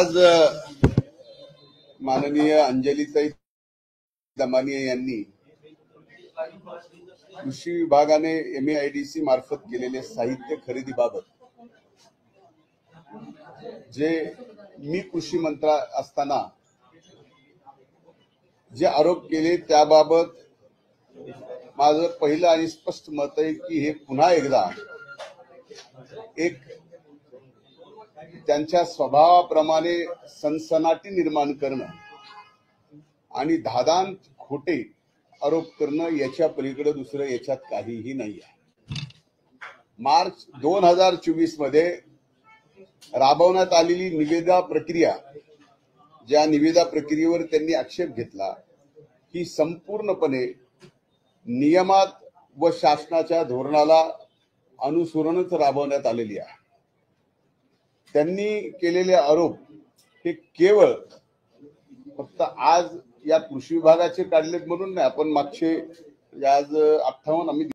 आज माननीय अंजलीताई दमानिया यांनी कृषी विभागाने MAIDC मार्फत केलेले साहित्य खरेदीबाबत जे मी कृषी मंत्री असताना जे आरोप केले त्याबाबत माझं पहिलं आणि स्पष्ट मत आहे की हे पुन्हा एकदा एक त्यांच्या स्वभावाप्रमाणे सनसनाटी निर्माण करणं आणि धादांत खोटे आरोप करणं याच्या पलीकडे दुसरं याच्यात काहीही नाही आहे। मार्च 2024 मध्ये राबवण्यात आलेली निविदा प्रक्रिया, ज्या निविदा प्रक्रियेवर त्यांनी आक्षेप घेतला ही संपूर्णपणे नियमात व शासनाच्या धोरणाला अनुसरूनच राबवण्यात आलेली आहे। त्यांनी केलेले आरोप हे केवळ फक्त आज या कृषी विभागाचे काढलेत म्हणून नाही, आपण मागचे आज 58 आम्ही